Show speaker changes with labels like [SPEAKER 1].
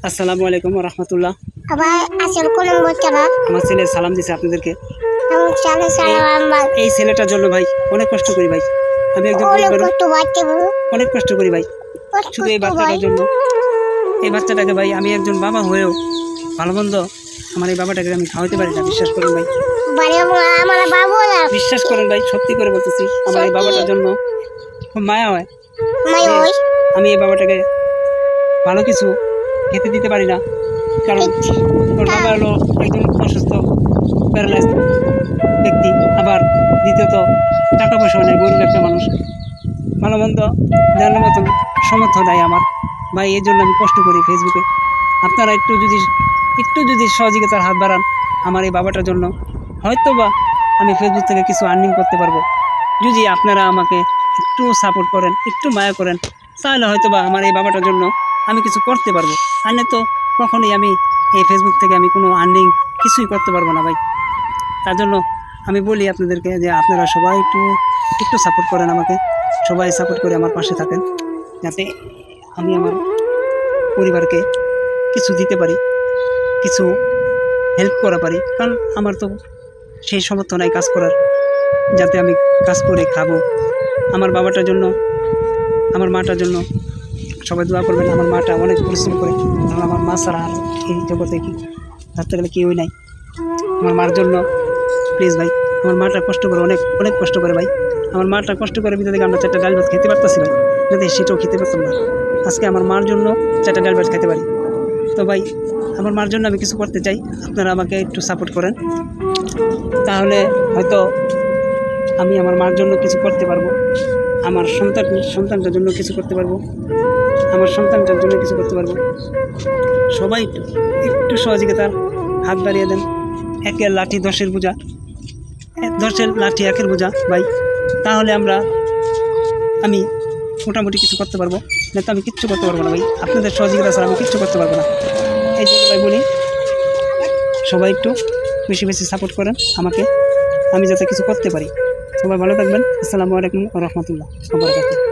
[SPEAKER 1] আসসালামু আলাইকুম ওয়া রাহমাতুল্লাহ। আমার ছেলে সালাম দিছে আপনাদেরকে। এই ছেলেটার জন্য ভাই অনেক কষ্ট করি ভাই। আমি একজন অনেক কষ্ট করি ভাই, শুধু এই বাচ্চাটার জন্য। এই বাচ্চাটাকে ভাই আমি একজন বাবা হয়েও ভালো মন্দ আমার এই বাবাটাকে আমি খাওয়াতে পারি না। বিশ্বাস করেন ভাই, বিশ্বাস করেন ভাই, সত্যি করে বলতেছি। আমার এই বাবাটার জন্য খুব মায়া হয়। আমি এই বাবাটাকে ভালো কিছু খেতে দিতে পারি না, কারণ ওর বাবা হলো একজন অসুস্থ প্যারালাইজ ব্যক্তি, আবার দ্বিতীয়ত টাকা পয়সা নেই, গরিব একটা মানুষ, ভালো মন্দ জানার মতন সমর্থ নাই আমার ভাই। এই জন্য আমি কষ্ট করি ফেসবুকে। আপনারা একটু যদি সহযোগিতার হাত বাড়ান আমার এই বাবাটার জন্য, হয়তো বা আমি ফেসবুক থেকে কিছু আর্নিং করতে পারবো। যদি আপনারা আমাকে একটু সাপোর্ট করেন, একটু মায়া করেন, তাহলে হয়তো বা আমার এই বাবাটার জন্য আমি কিছু করতে পারবো। আর তো কখনোই আমি এই ফেসবুক থেকে আমি কোনো আর্নিং কিছুই করতে পারবো না ভাই। তার জন্য আমি বলি আপনাদেরকে যে আপনারা সবাই একটু সাপোর্ট করেন আমাকে, সবাই সাপোর্ট করে আমার পাশে থাকেন, যাতে আমি আমার পরিবারকে কিছু দিতে পারি, কিছু হেল্প করা পারি। কারণ আমার তো সেই সামর্থ্য নাই কাজ করার, যাতে আমি কাজ করে খাবো। আমার বাবাটার জন্য, আমার মাটার জন্য সবাই দোয়া করবেন। আমার মাটা অনেক পরিশ্রম করে, কারণ আমার মা ছাড়া আর এই জগতে কি ধরতে গেলে কেউই নাই। আমার মার জন্য প্লিজ ভাই, আমার মাটা কষ্ট করে, অনেক কষ্ট করে ভাই। আমার মাটা কষ্ট করে ভিতরে থেকে আমরা 4টা ডাল ভাত খেতে পারতেছি ভাই, যদি সেটাও খেতে পারতাম না। আজকে আমার মার জন্য 4টা ডাল ভাত খেতে পারি। তো ভাই আমার মার জন্য আমি কিছু করতে চাই, আপনারা আমাকে একটু সাপোর্ট করেন, তাহলে হয়তো আমি আমার মার জন্য কিছু করতে পারবো, আমার সন্তানটার জন্য কিছু করতে পারবো, আমার সন্তানটার জন্য কিছু করতে পারবো। সবাই একটু সহযোগিতার হাত বাড়িয়ে দেন। একের লাঠি 10-এর বোঝা, 10-এর লাঠি 1-এর বোঝা ভাই। তাহলে আমি মোটামুটি কিছু করতে পারবো, না তো আমি কিচ্ছু করতে পারবো না ভাই। আপনাদের সহযোগিতা ছাড়া আমি কিচ্ছু করতে পারবো না। এই জন্য ভাই বলি, সবাই একটু বেশি সাপোর্ট করেন আমাকে, আমি যাতে কিছু করতে পারি। সবাই ভালো থাকবেন। আসসালামু আলাইকুম ওয়া রাহমাতুল্লাহ ওয়া বারাকাতুহু।